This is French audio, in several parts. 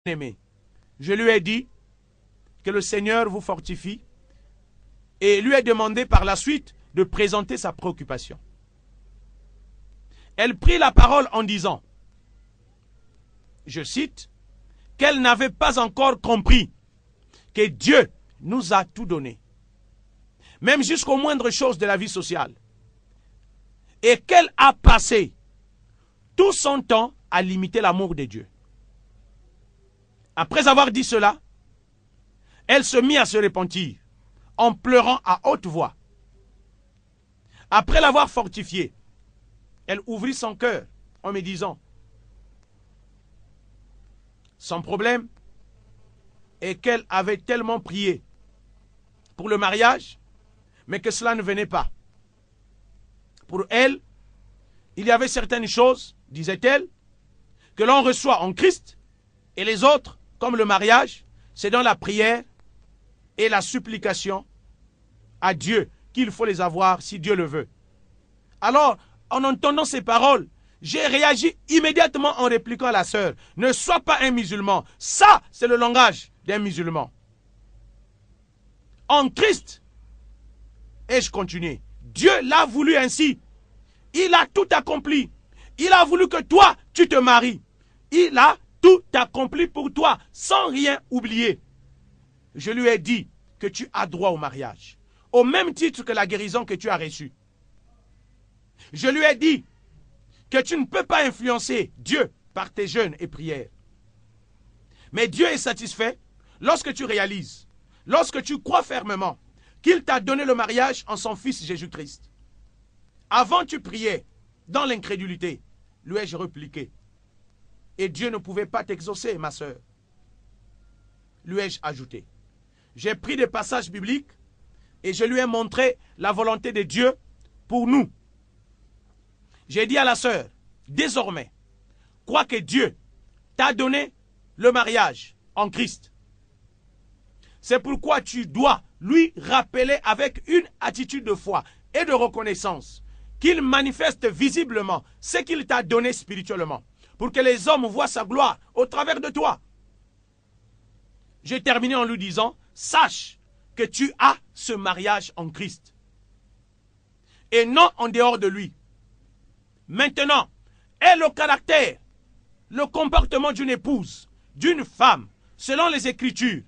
Aimé, je lui ai dit que le Seigneur vous fortifie et lui ai demandé par la suite de présenter sa préoccupation. Elle prit la parole en disant, je cite, qu'elle n'avait pas encore compris que Dieu nous a tout donné, même jusqu'aux moindres choses de la vie sociale, et qu'elle a passé tout son temps à limiter l'amour de Dieu. Après avoir dit cela, elle se mit à se repentir en pleurant à haute voix. Après l'avoir fortifiée, elle ouvrit son cœur en me disant, son problème est qu'elle avait tellement prié pour le mariage, mais que cela ne venait pas. Pour elle, il y avait certaines choses, disait-elle, que l'on reçoit en Christ, et les autres, comme le mariage, c'est dans la prière et la supplication à Dieu qu'il faut les avoir si Dieu le veut. Alors, en entendant ces paroles, j'ai réagi immédiatement en répliquant à la sœur, ne sois pas un musulman. Ça, c'est le langage d'un musulman. En Christ, et je continue, Dieu l'a voulu ainsi. Il a tout accompli. Il a voulu que toi, tu te maries. Il a tout accompli pour toi, sans rien oublier. Je lui ai dit que tu as droit au mariage, au même titre que la guérison que tu as reçue. Je lui ai dit que tu ne peux pas influencer Dieu par tes jeûnes et prières. Mais Dieu est satisfait lorsque tu réalises, lorsque tu crois fermement qu'il t'a donné le mariage en son Fils Jésus-Christ. Avant tu priais dans l'incrédulité, lui ai-je répliqué. Et Dieu ne pouvait pas t'exaucer, ma sœur. Lui ai-je ajouté. J'ai pris des passages bibliques et je lui ai montré la volonté de Dieu pour nous. J'ai dit à la sœur, désormais, crois que Dieu t'a donné le mariage en Christ. C'est pourquoi tu dois lui rappeler avec une attitude de foi et de reconnaissance qu'il manifeste visiblement ce qu'il t'a donné spirituellement, pour que les hommes voient sa gloire au travers de toi. J'ai terminé en lui disant, sache que tu as ce mariage en Christ et non en dehors de lui. Maintenant, est le caractère, le comportement d'une épouse, d'une femme, selon les Écritures.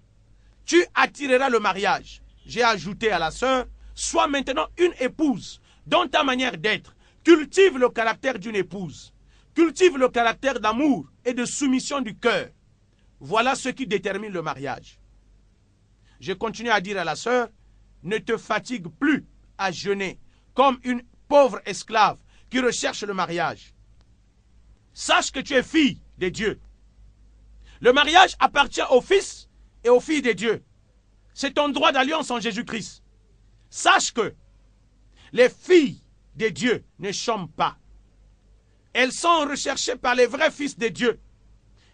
Tu attireras le mariage. J'ai ajouté à la sœur, sois maintenant une épouse, dans ta manière d'être. Cultive le caractère d'une épouse. Cultive le caractère d'amour et de soumission du cœur. Voilà ce qui détermine le mariage. Je continue à dire à la sœur, ne te fatigue plus à jeûner comme une pauvre esclave qui recherche le mariage. Sache que tu es fille de Dieu. Le mariage appartient aux fils et aux filles de Dieu. C'est ton droit d'alliance en Jésus-Christ. Sache que les filles de Dieu ne chôment pas. Elles sont recherchées par les vrais fils de Dieu.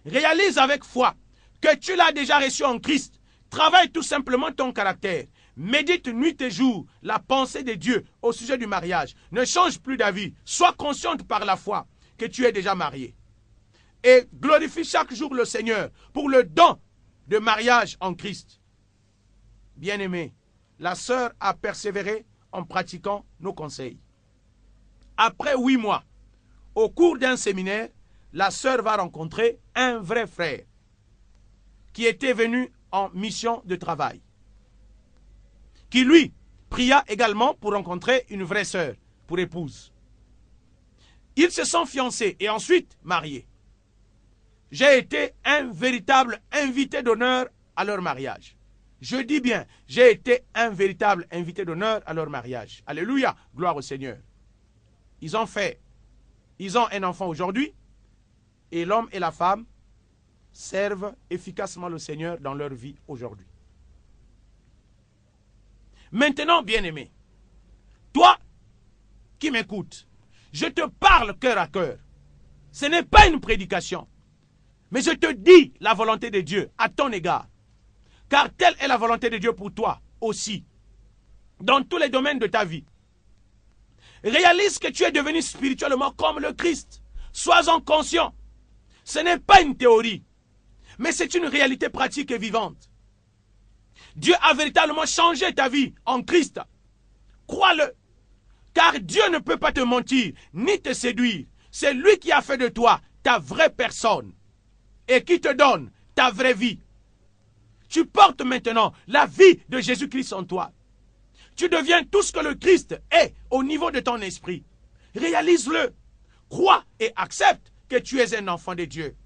Réalise avec foi que tu l'as déjà reçu en Christ. Travaille tout simplement ton caractère. Médite nuit et jour la pensée de Dieu au sujet du mariage. Ne change plus d'avis. Sois consciente par la foi que tu es déjà marié. Et glorifie chaque jour le Seigneur pour le don de mariage en Christ. Bien-aimé, la sœur a persévéré en pratiquant nos conseils. Après 8 mois, au cours d'un séminaire, la sœur va rencontrer un vrai frère qui était venu en mission de travail, qui lui pria également pour rencontrer une vraie sœur, pour épouse. Ils se sont fiancés et ensuite mariés. J'ai été un véritable invité d'honneur à leur mariage. Je dis bien, j'ai été un véritable invité d'honneur à leur mariage. Alléluia, gloire au Seigneur. Ils ont un enfant aujourd'hui et l'homme et la femme servent efficacement le Seigneur dans leur vie aujourd'hui. Maintenant, bien-aimé, toi qui m'écoutes, je te parle cœur à cœur. Ce n'est pas une prédication, mais je te dis la volonté de Dieu à ton égard. Car telle est la volonté de Dieu pour toi aussi, dans tous les domaines de ta vie. Réalise que tu es devenu spirituellement comme le Christ. Sois-en conscient. Ce n'est pas une théorie. Mais c'est une réalité pratique et vivante. Dieu a véritablement changé ta vie en Christ. Crois-le. Car Dieu ne peut pas te mentir, ni te séduire. C'est lui qui a fait de toi ta vraie personne et qui te donne ta vraie vie. Tu portes maintenant la vie de Jésus-Christ en toi. Tu deviens tout ce que le Christ est au niveau de ton esprit. Réalise-le. Crois et accepte que tu es un enfant de Dieu.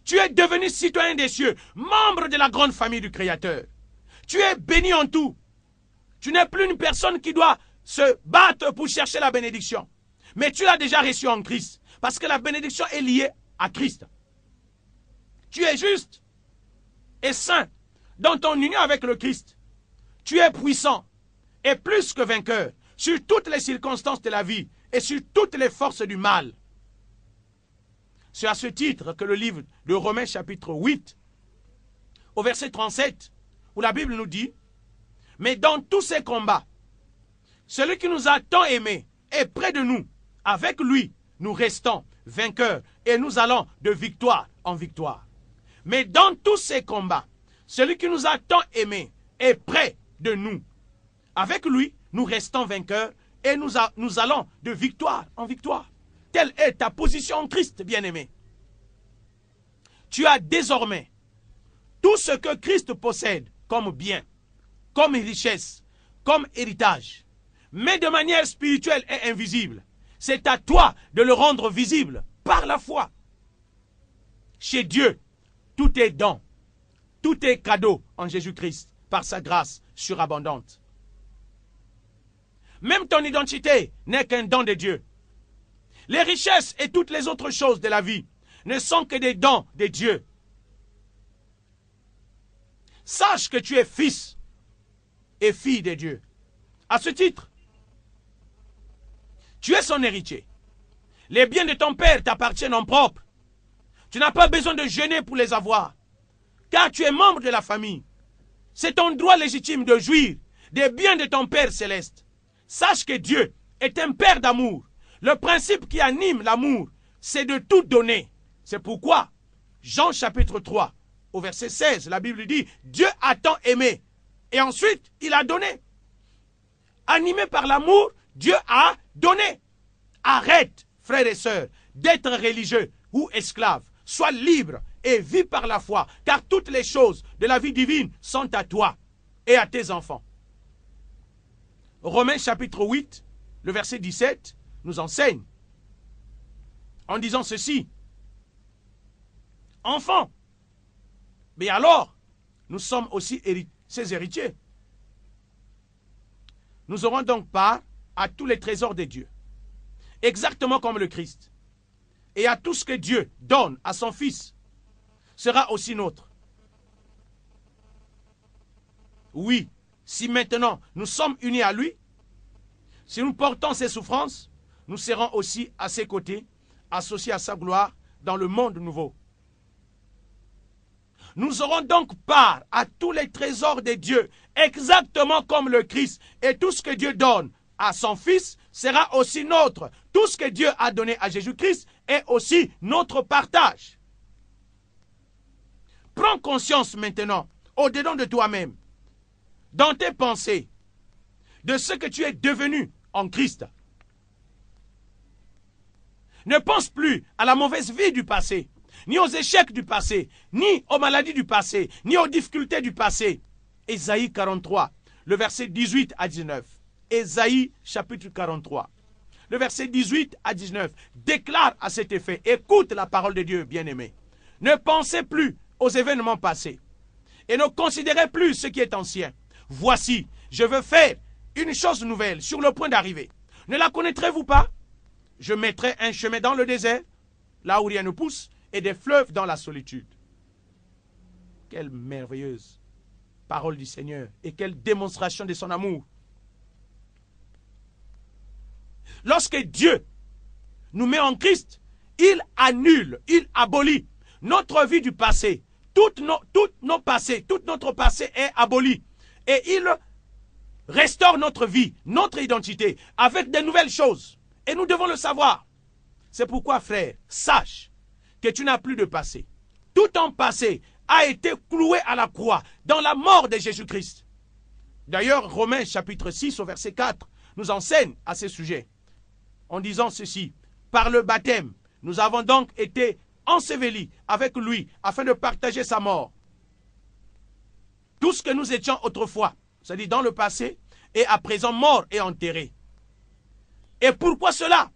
Tu es devenu citoyen des cieux, membre de la grande famille du Créateur. Tu es béni en tout. Tu n'es plus une personne qui doit se battre pour chercher la bénédiction. Mais tu l'as déjà reçue en Christ. Parce que la bénédiction est liée à Christ. Tu es juste et saint dans ton union avec le Christ. Tu es puissant et plus que vainqueur sur toutes les circonstances de la vie et sur toutes les forces du mal. C'est à ce titre que le livre de Romains chapitre 8, au verset 37, où la Bible nous dit, « Mais dans tous ces combats, celui qui nous a tant aimés est près de nous. Avec lui, nous restons vainqueurs et nous allons de victoire en victoire. Mais dans tous ces combats, celui qui nous a tant aimés est près de nous. Avec lui, nous restons vainqueurs et nous allons de victoire en victoire. » Telle est ta position en Christ, bien-aimé. Tu as désormais tout ce que Christ possède comme bien, comme richesse, comme héritage, mais de manière spirituelle et invisible. C'est à toi de le rendre visible par la foi. Chez Dieu, tout est don, tout est cadeau en Jésus-Christ, par sa grâce surabondante. Même ton identité n'est qu'un don de Dieu. Les richesses et toutes les autres choses de la vie ne sont que des dons de Dieu. Sache que tu es fils et fille de Dieu. À ce titre, tu es son héritier. Les biens de ton père t'appartiennent en propre. Tu n'as pas besoin de jeûner pour les avoir, car tu es membre de la famille. C'est ton droit légitime de jouir des biens de ton Père céleste. Sache que Dieu est un Père d'amour. Le principe qui anime l'amour, c'est de tout donner. C'est pourquoi, Jean chapitre 3, au verset 16, la Bible dit, Dieu a tant aimé, et ensuite il a donné. Animé par l'amour, Dieu a donné. Arrête, frères et sœurs, d'être religieux ou esclaves. Sois libre et vis par la foi, car toutes les choses de la vie divine sont à toi et à tes enfants. Romains chapitre 8, le verset 17, nous enseigne en disant ceci. Enfants, mais alors, nous sommes aussi ses héritiers. Nous aurons donc part à tous les trésors de Dieu, exactement comme le Christ. Et à tout ce que Dieu donne à son Fils sera aussi nôtre. Oui, si maintenant nous sommes unis à lui, si nous portons ses souffrances, nous serons aussi à ses côtés, associés à sa gloire dans le monde nouveau. Nous aurons donc part à tous les trésors de Dieu, exactement comme le Christ. Et tout ce que Dieu donne à son Fils sera aussi nôtre. Tout ce que Dieu a donné à Jésus-Christ est aussi notre partage. Prends conscience maintenant, au-dedans de toi-même, dans tes pensées, de ce que tu es devenu en Christ. Ne pense plus à la mauvaise vie du passé, ni aux échecs du passé, ni aux maladies du passé, ni aux difficultés du passé. Ésaïe 43, le verset 18 à 19. Ésaïe chapitre 43, le verset 18 à 19, déclare à cet effet, écoute la parole de Dieu, bien-aimé. Ne pensez plus aux événements passés et ne considérez plus ce qui est ancien. Voici, je veux faire une chose nouvelle sur le point d'arriver. Ne la connaîtrez-vous pas? Je mettrai un chemin dans le désert, là où rien ne pousse, et des fleuves dans la solitude. Quelle merveilleuse parole du Seigneur et quelle démonstration de son amour. Lorsque Dieu nous met en Christ, il annule, il abolit notre vie du passé. Tout notre passé est aboli. Et il restaure notre vie, notre identité, avec de nouvelles choses. Et nous devons le savoir. C'est pourquoi, frère, sache que tu n'as plus de passé. tout ton passé a été cloué à la croix dans la mort de Jésus-Christ. D'ailleurs, Romains chapitre 6 au verset 4 nous enseigne à ce sujet en disant ceci. Par le baptême, nous avons donc été ensevelis avec lui afin de partager sa mort. Tout ce que nous étions autrefois, c'est-à-dire dans le passé, est à présent mort et enterré. Et pourquoi cela?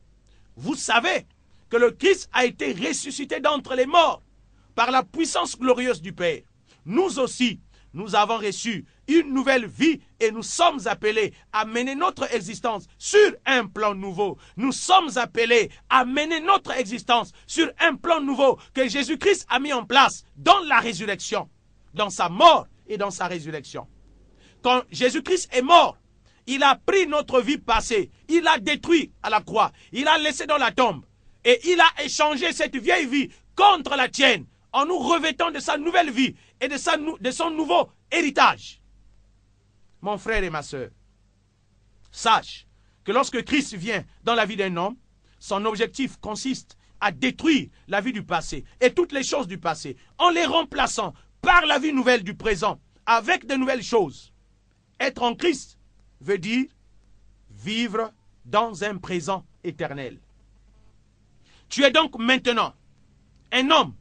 Vous savez que le Christ a été ressuscité d'entre les morts par la puissance glorieuse du Père. Nous aussi, nous avons reçu une nouvelle vie et nous sommes appelés à mener notre existence sur un plan nouveau. Nous sommes appelés à mener notre existence sur un plan nouveau que Jésus-Christ a mis en place dans la résurrection, dans sa mort et dans sa résurrection. Quand Jésus-Christ est mort, il a pris notre vie passée, il l'a détruit à la croix, il l'a laissé dans la tombe et il a échangé cette vieille vie contre la tienne en nous revêtant de sa nouvelle vie et de son nouveau héritage. Mon frère et ma sœur, sache que lorsque Christ vient dans la vie d'un homme, son objectif consiste à détruire la vie du passé et toutes les choses du passé en les remplaçant par la vie nouvelle du présent avec de nouvelles choses. Être en Christ veut dire vivre dans un présent éternel. Tu es donc maintenant un homme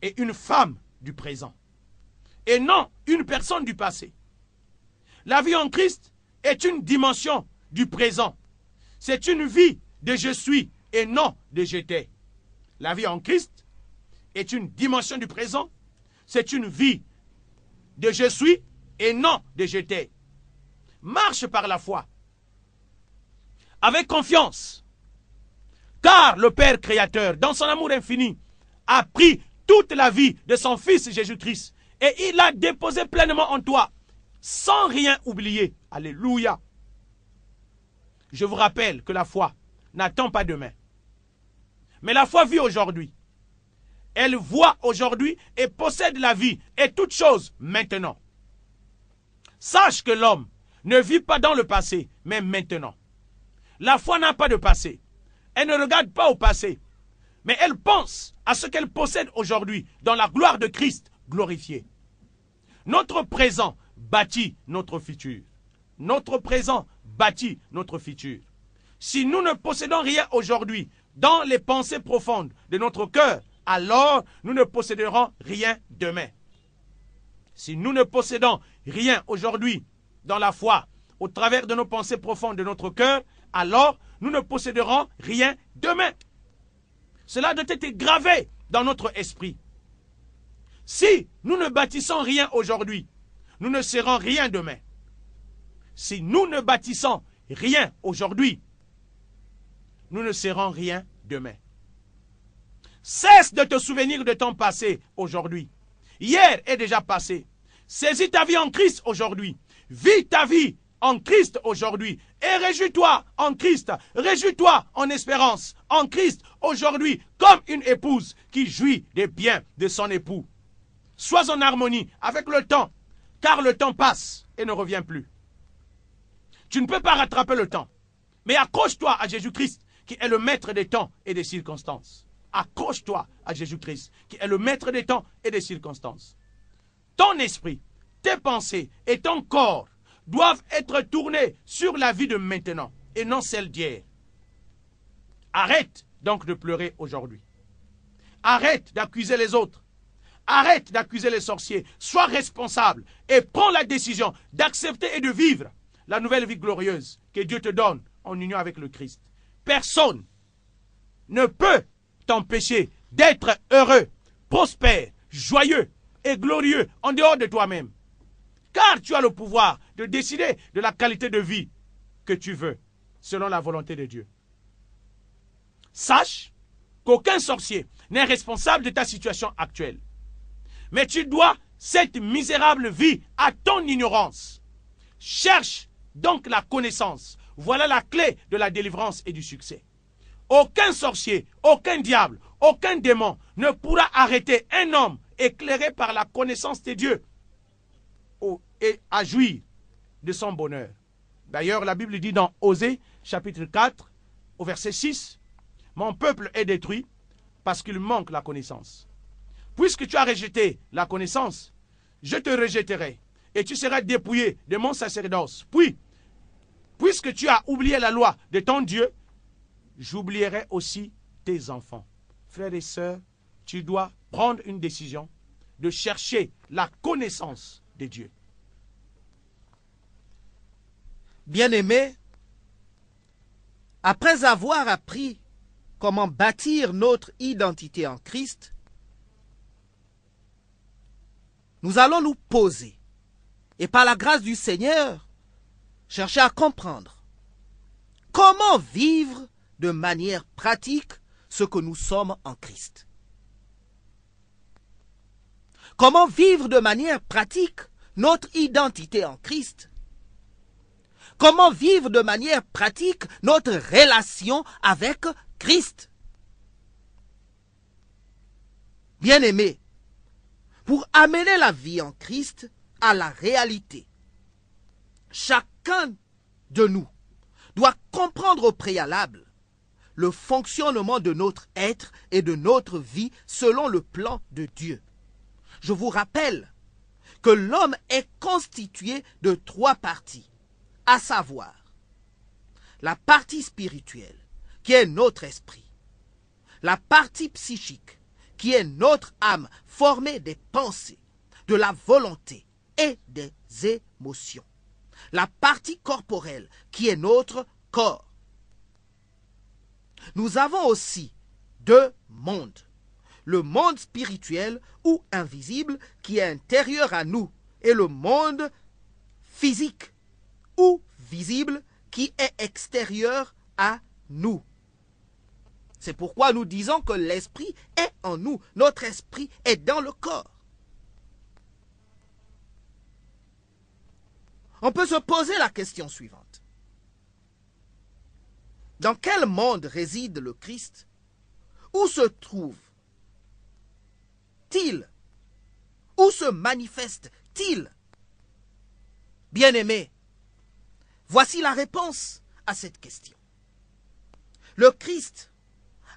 et une femme du présent et non une personne du passé. La vie en Christ est une dimension du présent. C'est une vie de je suis et non de j'étais. La vie en Christ est une dimension du présent. C'est une vie de je suis et non de j'étais. Marche par la foi, avec confiance, car le Père créateur, dans son amour infini, a pris toute la vie de son Fils Jésus-Christ et il l'a déposé pleinement en toi, sans rien oublier. Alléluia. Je vous rappelle que la foi n'attend pas demain. Mais la foi vit aujourd'hui. Elle voit aujourd'hui et possède la vie et toutes choses maintenant. Sache que l'homme ne vit pas dans le passé, mais maintenant. La foi n'a pas de passé. Elle ne regarde pas au passé, mais elle pense à ce qu'elle possède aujourd'hui dans la gloire de Christ glorifié. Notre présent bâtit notre futur. Notre présent bâtit notre futur. Si nous ne possédons rien aujourd'hui dans les pensées profondes de notre cœur, alors nous ne posséderons rien demain. Si nous ne possédons rien aujourd'hui dans la foi, au travers de nos pensées profondes de notre cœur, alors nous ne posséderons rien demain. Cela doit être gravé dans notre esprit. Si nous ne bâtissons rien aujourd'hui, nous ne serons rien demain. Si nous ne bâtissons rien aujourd'hui, nous ne serons rien demain. Cesse de te souvenir de ton passé aujourd'hui. Hier est déjà passé. Saisis ta vie en Christ aujourd'hui. Vis ta vie en Christ aujourd'hui. Et réjouis-toi en Christ. Réjouis-toi en espérance en Christ aujourd'hui comme une épouse qui jouit des biens de son époux. Sois en harmonie avec le temps, car le temps passe et ne revient plus. Tu ne peux pas rattraper le temps. Mais accroche-toi à Jésus-Christ qui est le maître des temps et des circonstances. Accroche-toi à Jésus-Christ qui est le maître des temps et des circonstances. Ton esprit, tes pensées et ton corps doivent être tournés sur la vie de maintenant et non celle d'hier. Arrête donc de pleurer aujourd'hui. Arrête d'accuser les autres. Arrête d'accuser les sorciers. Sois responsable et prends la décision d'accepter et de vivre la nouvelle vie glorieuse que Dieu te donne en union avec le Christ. Personne ne peut t'empêcher d'être heureux, prospère, joyeux et glorieux en dehors de toi-même. Car tu as le pouvoir de décider de la qualité de vie que tu veux, selon la volonté de Dieu. Sache qu'aucun sorcier n'est responsable de ta situation actuelle. Mais tu dois cette misérable vie à ton ignorance. Cherche donc la connaissance. Voilà la clé de la délivrance et du succès. Aucun sorcier, aucun diable, aucun démon ne pourra arrêter un homme éclairé par la connaissance de Dieu et à jouir de son bonheur. D'ailleurs, la Bible dit dans Osée, chapitre 4, au verset 6, « Mon peuple est détruit parce qu'il manque la connaissance. puisque tu as rejeté la connaissance, je te rejetterai et tu seras dépouillé de mon sacerdoce. Puis, puisque tu as oublié la loi de ton Dieu, j'oublierai aussi tes enfants. Frères et sœurs, tu dois prendre une décision de chercher la connaissance de Dieu. Bien-aimés, après avoir appris comment bâtir notre identité en Christ, nous allons nous poser et par la grâce du Seigneur, chercher à comprendre comment vivre de manière pratique ce que nous sommes en Christ. Comment vivre de manière pratique notre identité en Christ. Comment vivre de manière pratique notre relation avec Christ. Bien-aimés, pour amener la vie en Christ à la réalité, chacun de nous doit comprendre au préalable le fonctionnement de notre être et de notre vie selon le plan de Dieu. Je vous rappelle que l'homme est constitué de 3 parties, à savoir la partie spirituelle, qui est notre esprit, la partie psychique, qui est notre âme formée des pensées, de la volonté et des émotions, la partie corporelle, qui est notre corps. Nous avons aussi 2 mondes. Le monde spirituel ou invisible qui est intérieur à nous et le monde physique ou visible qui est extérieur à nous. C'est pourquoi nous disons que l'esprit est en nous. Notre esprit est dans le corps. On peut se poser la question suivante. Dans quel monde réside le Christ? Où se trouve-t-il? Où se manifeste-t-il? Bien-aimés, voici la réponse à cette question. Le Christ,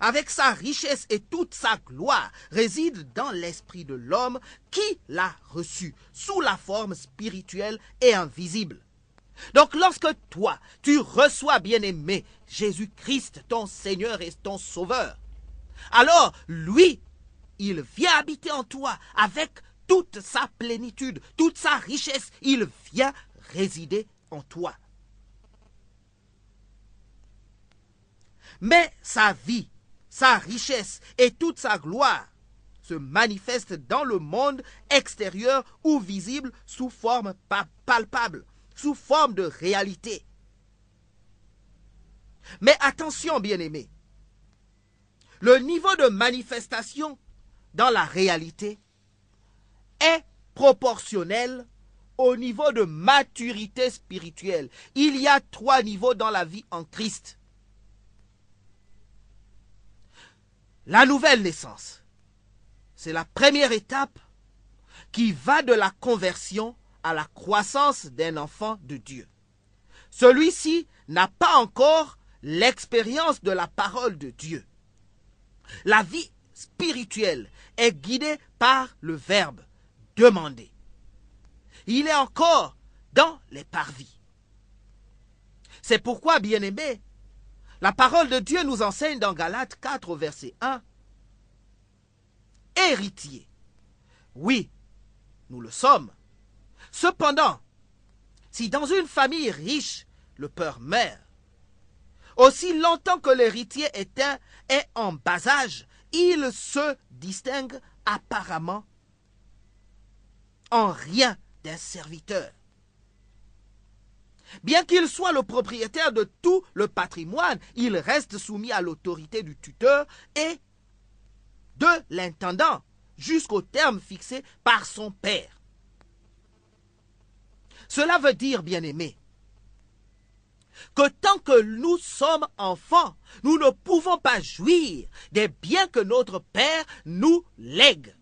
avec sa richesse et toute sa gloire, réside dans l'esprit de l'homme qui l'a reçu sous la forme spirituelle et invisible. Donc lorsque toi, tu reçois, bien-aimé, Jésus-Christ, ton Seigneur et ton Sauveur, alors lui, il vient habiter en toi avec toute sa plénitude, toute sa richesse, il vient résider en toi. Mais sa vie, sa richesse et toute sa gloire se manifestent dans le monde extérieur ou visible sous forme palpable, sous forme de réalité. Mais attention, bien-aimés, le niveau de manifestation dans la réalité est proportionnel au niveau de maturité spirituelle. Il y a 3 niveaux dans la vie en Christ. La nouvelle naissance, c'est la première étape qui va de la conversion à la croissance d'un enfant de Dieu. Celui-ci n'a pas encore l'expérience de la parole de Dieu. La vie spirituelle est guidée par le verbe demander. Il est encore dans les parvis. C'est pourquoi, bien-aimés, la parole de Dieu nous enseigne dans Galates 4, verset 1, héritiers. Oui, nous le sommes. Cependant, si dans une famille riche, le père meurt, aussi longtemps que l'héritier est en bas âge, il se distingue apparemment en rien d'un serviteur. Bien qu'il soit le propriétaire de tout le patrimoine, il reste soumis à l'autorité du tuteur et de l'intendant jusqu'au terme fixé par son père. Cela veut dire, bien-aimés, que tant que nous sommes enfants, nous ne pouvons pas jouir des biens que notre Père nous lègue.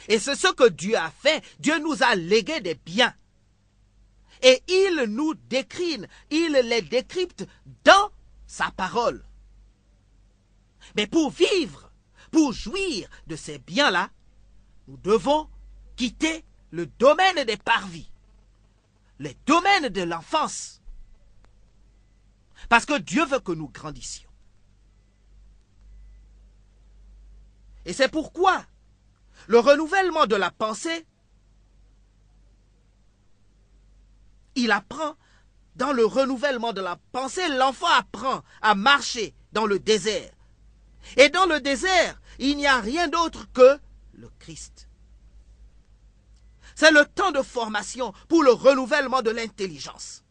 Et c'est ce que Dieu a fait. Dieu nous a légué des biens. Et il nous décline, il les décrypte dans sa parole. Mais pour vivre, pour jouir de ces biens-là, nous devons quitter le domaine des parvis, les domaines de l'enfance, parce que Dieu veut que nous grandissions. Et c'est pourquoi le renouvellement de la pensée, il apprend, dans le renouvellement de la pensée, l'enfant apprend à marcher dans le désert. Et dans le désert, il n'y a rien d'autre que le Christ. C'est le temps de formation pour le renouvellement de l'intelligence.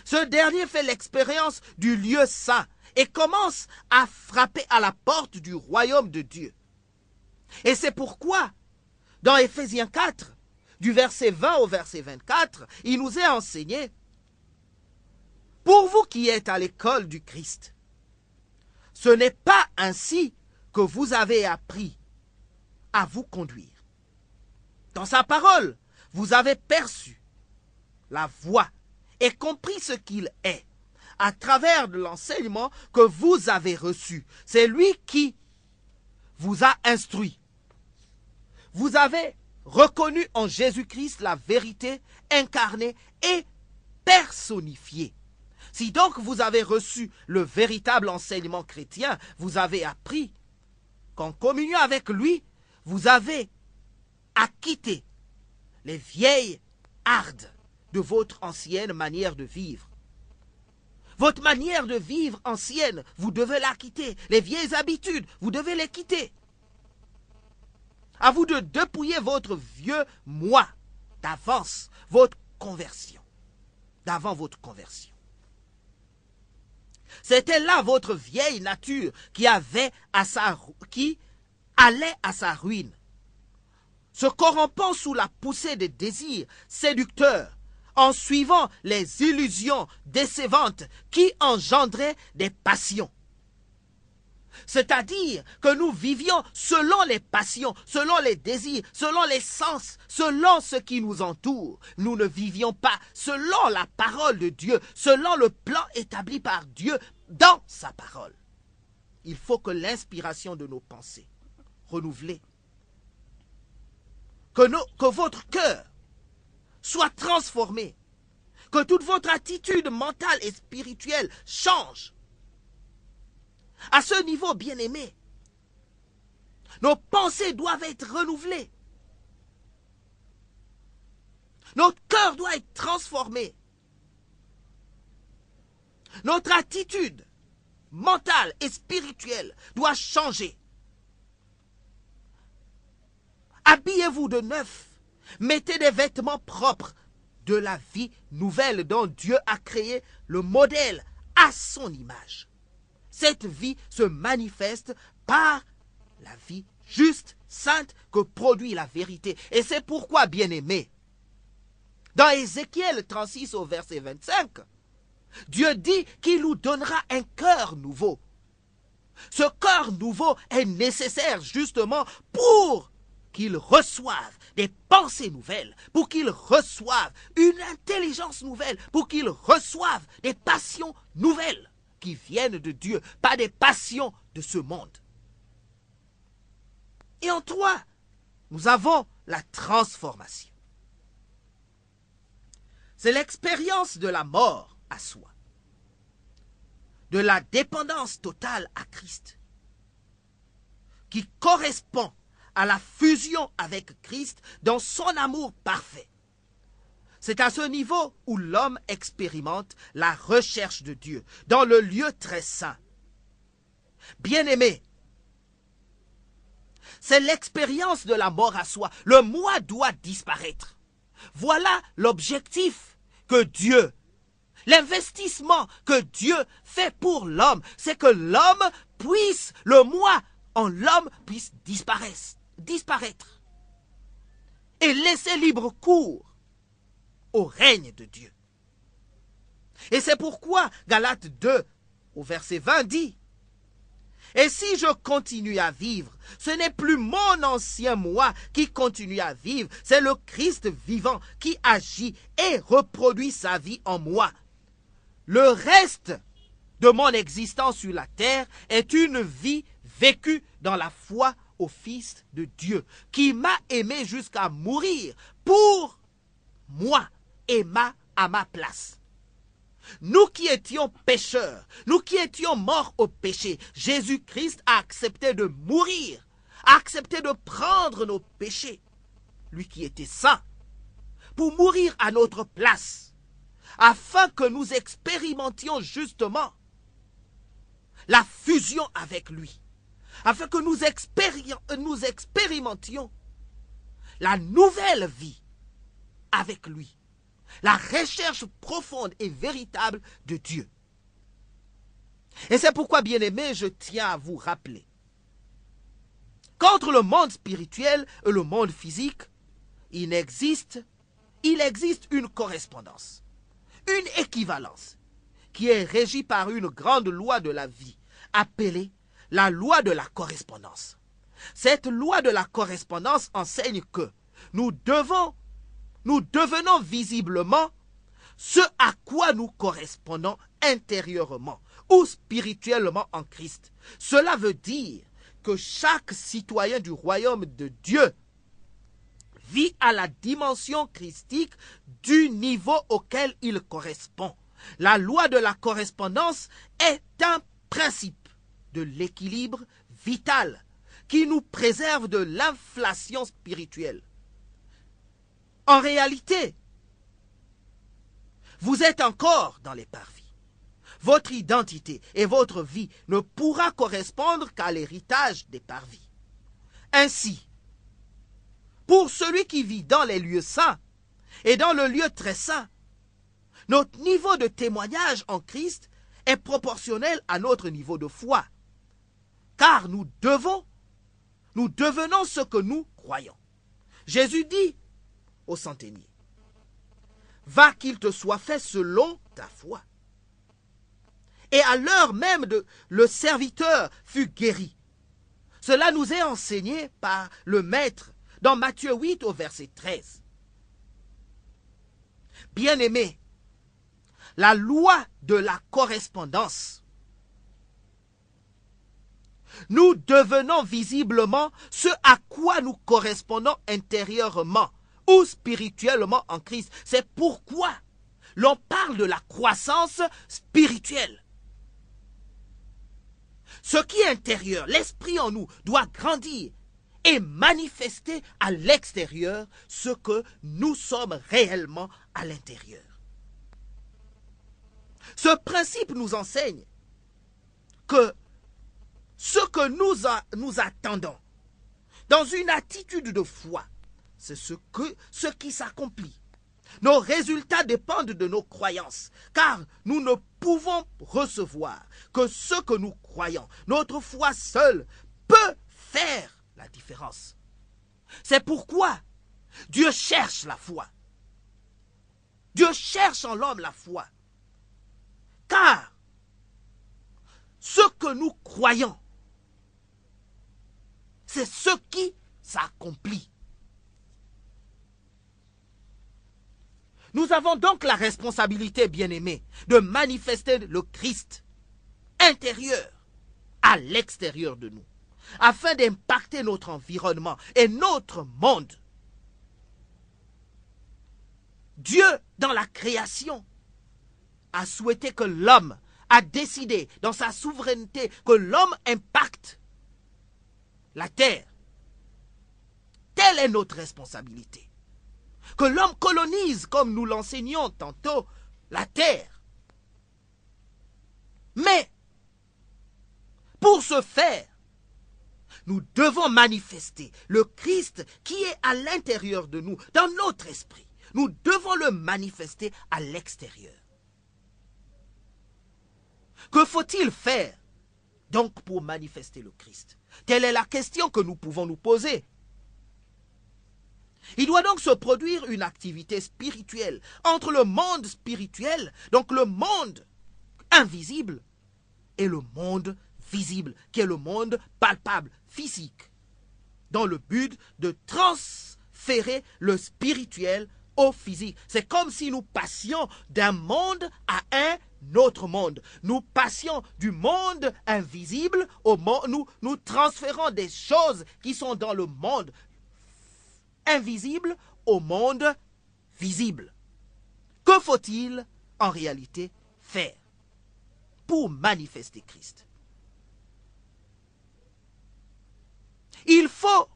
Ce dernier fait l'expérience du lieu saint et commence à frapper à la porte du royaume de Dieu. Et c'est pourquoi, dans Éphésiens 4, du verset 20 au verset 24, il nous est enseigné: pour vous qui êtes à l'école du Christ, ce n'est pas ainsi que vous avez appris à vous conduire. Dans sa parole, vous avez perçu la voie et compris ce qu'il est à travers de l'enseignement que vous avez reçu. C'est lui qui vous a instruit. Vous avez reconnu en Jésus-Christ la vérité incarnée et personnifiée. Si donc vous avez reçu le véritable enseignement chrétien, vous avez appris qu'en communion avec lui, vous avez acquitté les vieilles hardes de votre ancienne manière de vivre. Votre manière de vivre ancienne, vous devez la quitter. Les vieilles habitudes, vous devez les quitter. À vous de dépouiller votre vieux moi d'avance, votre conversion, d'avant votre conversion. C'était là votre vieille nature qui allait à sa ruine, se corrompant sous la poussée des désirs séducteurs, en suivant les illusions décevantes qui engendraient des passions. C'est-à-dire que nous vivions selon les passions, selon les désirs, selon les sens, selon ce qui nous entoure. Nous ne vivions pas selon la parole de Dieu, selon le plan établi par Dieu dans sa parole. Il faut que l'inspiration de nos pensées, renouvelée, que votre cœur soit transformé, que toute votre attitude mentale et spirituelle change. À ce niveau, bien-aimé, nos pensées doivent être renouvelées. Notre cœur doit être transformé. Notre attitude mentale et spirituelle doit changer. Habillez-vous de neuf. Mettez des vêtements propres de la vie nouvelle dont Dieu a créé le modèle à son image. Cette vie se manifeste par la vie juste, sainte, que produit la vérité. Et c'est pourquoi, bien-aimés, dans Ézéchiel 36 au verset 25, Dieu dit qu'il nous donnera un cœur nouveau. Ce cœur nouveau est nécessaire justement pour qu'ils reçoivent des pensées nouvelles, pour qu'ils reçoivent une intelligence nouvelle, pour qu'ils reçoivent des passions nouvelles qui viennent de Dieu, pas des passions de ce monde. Et en 3, nous avons la transformation. C'est l'expérience de la mort à soi, de la dépendance totale à Christ, qui correspond à la fusion avec Christ dans son amour parfait. C'est à ce niveau où l'homme expérimente la recherche de Dieu, dans le lieu très saint. Bien-aimé, c'est l'expérience de la mort à soi. Le moi doit disparaître. Voilà l'objectif que Dieu, l'investissement que Dieu fait pour l'homme, c'est que l'homme puisse, le moi en l'homme puisse disparaître et laisser libre cours au règne de Dieu. Et c'est pourquoi Galates 2 au verset 20 dit: et si je continue à vivre, ce n'est plus mon ancien moi qui continue à vivre, c'est le Christ vivant qui agit et reproduit sa vie en moi. Le reste de mon existence sur la terre est une vie vécue dans la foi au Fils de Dieu, qui m'a aimé jusqu'à mourir pour moi et à ma place. Nous qui étions pécheurs, nous qui étions morts au péché, Jésus-Christ a accepté de mourir, a accepté de prendre nos péchés, lui qui était saint, pour mourir à notre place, afin que nous expérimentions justement la fusion avec lui, afin que nous expérimentions la nouvelle vie avec lui, la recherche profonde et véritable de Dieu. Et c'est pourquoi, bien-aimés, je tiens à vous rappeler qu'entre le monde spirituel et le monde physique, il existe une correspondance, une équivalence, qui est régie par une grande loi de la vie, appelée la loi de la correspondance. Cette loi de la correspondance enseigne que nous devenons visiblement ce à quoi nous correspondons intérieurement ou spirituellement en Christ. Cela veut dire que chaque citoyen du royaume de Dieu vit à la dimension christique du niveau auquel il correspond. La loi de la correspondance est un principe de l'équilibre vital qui nous préserve de l'inflation spirituelle. En réalité, vous êtes encore dans les parvis. Votre identité et votre vie ne pourra correspondre qu'à l'héritage des parvis. Ainsi, pour celui qui vit dans les lieux saints et dans le lieu très saint, notre niveau de témoignage en Christ est proportionnel à notre niveau de foi, car nous devenons ce que nous croyons. Jésus dit au centenier: va qu'il te soit fait selon ta foi. Et à l'heure même le serviteur fut guéri. Cela nous est enseigné par le Maître dans Matthieu 8 au verset 13. Bien-aimés, la loi de la correspondance, nous devenons visiblement ce à quoi nous correspondons intérieurement ou spirituellement en Christ. C'est pourquoi l'on parle de la croissance spirituelle. Ce qui est intérieur, l'esprit en nous, doit grandir et manifester à l'extérieur ce que nous sommes réellement à l'intérieur. Ce principe nous enseigne que ce que nous attendons dans une attitude de foi, c'est ce qui s'accomplit. Nos résultats dépendent de nos croyances, car nous ne pouvons recevoir que ce que nous croyons. Notre foi seule peut faire la différence. C'est pourquoi Dieu cherche la foi. Dieu cherche en l'homme la foi. Car ce que nous croyons, c'est ce qui s'accomplit. Nous avons donc la responsabilité, bien-aimés, de manifester le Christ intérieur à l'extérieur de nous, afin d'impacter notre environnement et notre monde. Dieu, dans la création, a souhaité que l'homme, a décidé dans sa souveraineté que l'homme impacte la terre. Telle est notre responsabilité. Que l'homme colonise, comme nous l'enseignions tantôt, la terre. Mais, pour ce faire, nous devons manifester le Christ qui est à l'intérieur de nous, dans notre esprit. Nous devons le manifester à l'extérieur. Que faut-il faire, donc, pour manifester le Christ? Telle est la question que nous pouvons nous poser. Il doit donc se produire une activité spirituelle entre le monde spirituel, donc le monde invisible, et le monde visible, qui est le monde palpable, physique, dans le but de transférer le spirituel au physique. C'est comme si nous passions d'un monde à un notre monde. Nous passions du monde invisible au monde. Nous transférons des choses qui sont dans le monde invisible au monde visible. Que faut-il en réalité faire pour manifester Christ? Il faut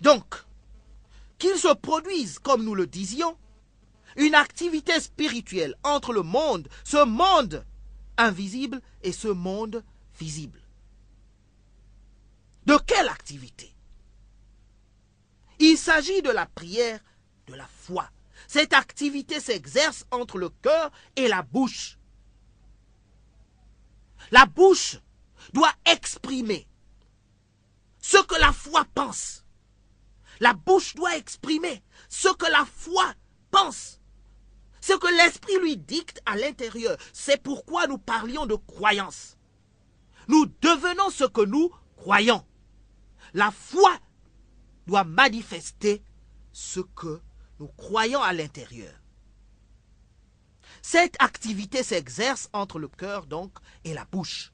donc qu'il se produise, comme nous le disions, une activité spirituelle entre le monde, ce monde invisible et ce monde visible. De quelle activité? Il s'agit de la prière, de la foi. Cette activité s'exerce entre le cœur et la bouche. La bouche doit exprimer ce que la foi pense. La bouche doit exprimer ce que la foi pense. Ce que l'esprit lui dicte à l'intérieur. C'est pourquoi nous parlions de croyance. Nous devenons ce que nous croyons. La foi doit manifester ce que nous croyons à l'intérieur. Cette activité s'exerce entre le cœur donc et la bouche.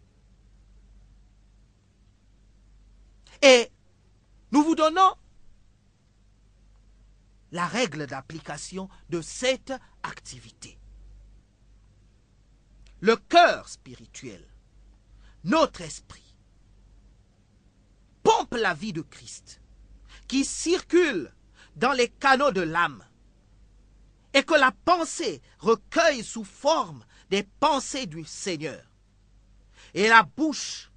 Et nous vous donnons la règle d'application de cette activité. Le cœur spirituel, notre esprit, pompe la vie de Christ qui circule dans les canaux de l'âme et que la pensée recueille sous forme des pensées du Seigneur. Et la bouche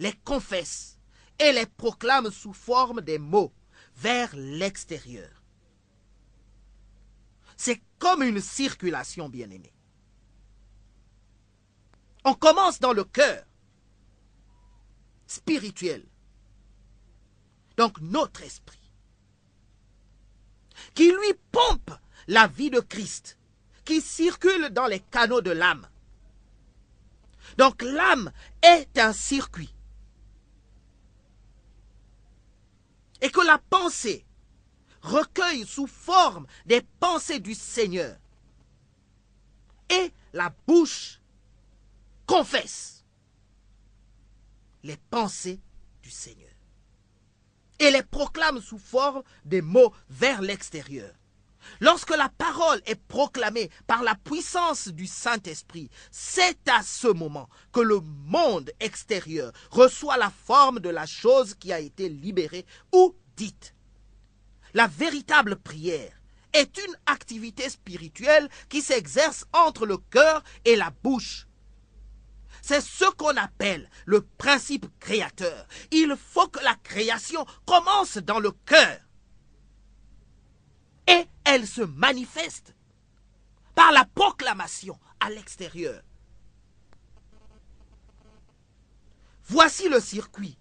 les confesse et les proclame sous forme des mots vers l'extérieur. C'est comme une circulation, bien-aimée. On commence dans le cœur spirituel, donc notre esprit, qui lui pompe la vie de Christ, qui circule dans les canaux de l'âme. Donc l'âme est un circuit. Et que la pensée recueille sous forme des pensées du Seigneur. Et la bouche confesse les pensées du Seigneur. Et les proclame sous forme des mots vers l'extérieur. Lorsque la parole est proclamée par la puissance du Saint-Esprit, c'est à ce moment que le monde extérieur reçoit la forme de la chose qui a été libérée ou dite. La véritable prière est une activité spirituelle qui s'exerce entre le cœur et la bouche. C'est ce qu'on appelle le principe créateur. Il faut que la création commence dans le cœur. Et elle se manifeste par la proclamation à l'extérieur. Voici le circuit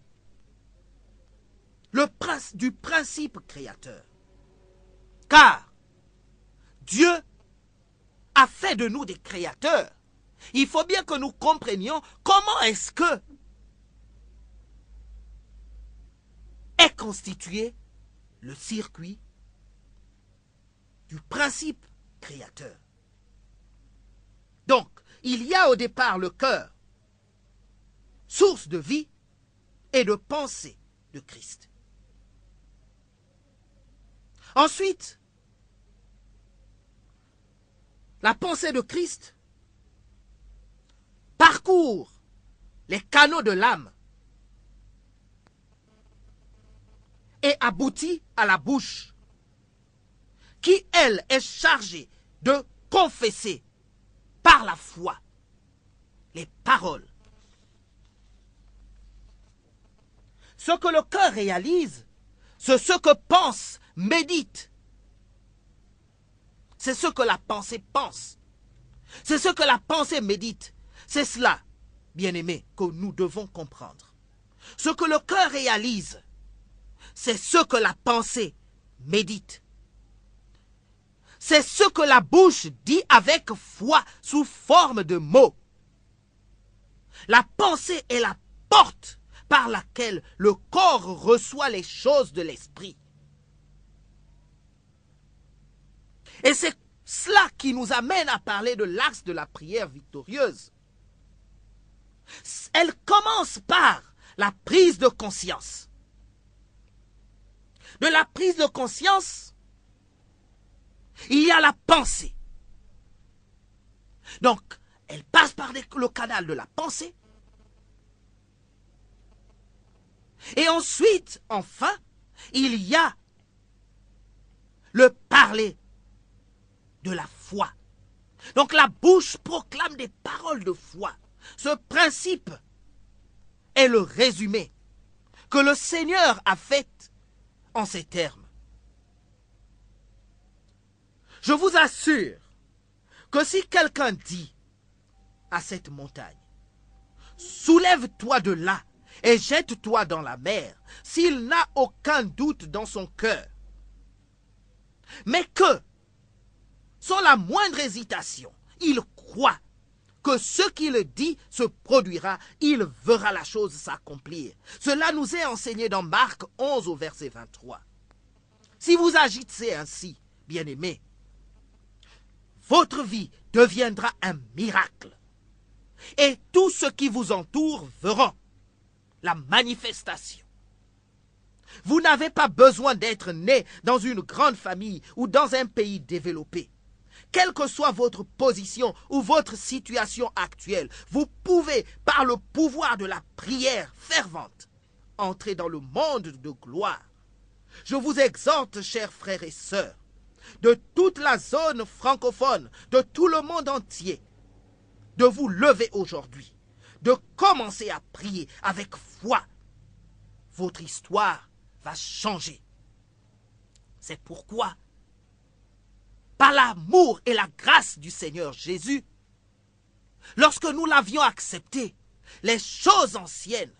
du principe créateur. Car Dieu a fait de nous des créateurs. Il faut bien que nous comprenions comment est-ce que est constitué le circuit du principe créateur. Donc, il y a au départ le cœur, source de vie et de pensée de Christ. Ensuite, la pensée de Christ parcourt les canaux de l'âme et aboutit à la bouche, qui, elle, est chargée de confesser par la foi les paroles. Ce que le cœur réalise, c'est ce que pense, médite. C'est ce que la pensée pense. C'est ce que la pensée médite. C'est cela, bien-aimés, que nous devons comprendre. Ce que le cœur réalise, c'est ce que la pensée médite. C'est ce que la bouche dit avec foi sous forme de mots. La pensée est la porte par laquelle le corps reçoit les choses de l'esprit. Et c'est cela qui nous amène à parler de l'axe de la prière victorieuse. Elle commence par la prise de conscience. De la prise de conscience, il y a la pensée. Donc, elle passe par le canal de la pensée. Et ensuite, enfin, il y a le parler de la foi. Donc la bouche proclame des paroles de foi. Ce principe est le résumé que le Seigneur a fait en ces termes. Je vous assure que si quelqu'un dit à cette montagne, soulève-toi de là et jette-toi dans la mer, s'il n'a aucun doute dans son cœur, mais que, sans la moindre hésitation, il croit que ce qu'il dit se produira, il verra la chose s'accomplir. Cela nous est enseigné dans Marc 11 au verset 23. Si vous agissez ainsi, bien-aimés, votre vie deviendra un miracle. Et tous ceux qui vous entourent verront la manifestation. Vous n'avez pas besoin d'être né dans une grande famille ou dans un pays développé. Quelle que soit votre position ou votre situation actuelle, vous pouvez, par le pouvoir de la prière fervente, entrer dans le monde de gloire. Je vous exhorte, chers frères et sœurs, de toute la zone francophone, de tout le monde entier, de vous lever aujourd'hui, de commencer à prier avec foi. Votre histoire va changer. C'est pourquoi, par l'amour et la grâce du Seigneur Jésus, lorsque nous l'avions accepté, les choses anciennes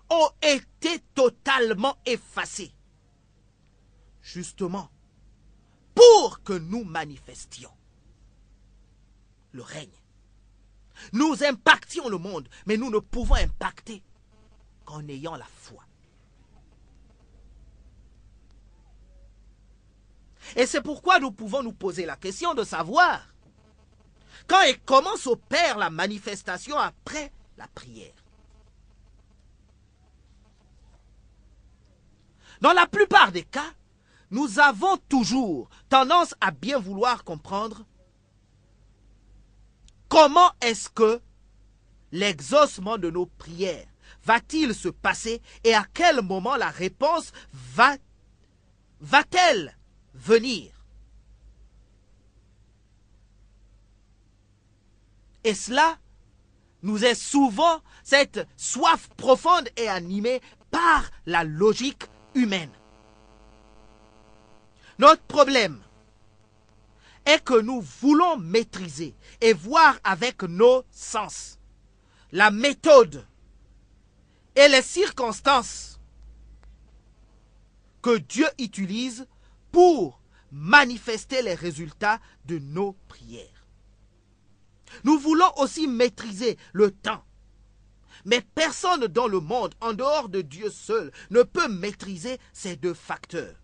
ont été totalement effacées. Justement, pour que nous manifestions le règne. Nous impactions le monde, mais nous ne pouvons impacter qu'en ayant la foi. Et c'est pourquoi nous pouvons nous poser la question de savoir quand et comment s'opère la manifestation après la prière. Dans la plupart des cas, nous avons toujours tendance à bien vouloir comprendre comment est-ce que l'exaucement de nos prières va-t-il se passer et à quel moment la réponse va-t-elle venir. Et cela nous est souvent cette soif profonde et animée par la logique humaine. Notre problème est que nous voulons maîtriser et voir avec nos sens la méthode et les circonstances que Dieu utilise pour manifester les résultats de nos prières. Nous voulons aussi maîtriser le temps. Mais personne dans le monde, en dehors de Dieu seul, ne peut maîtriser ces deux facteurs.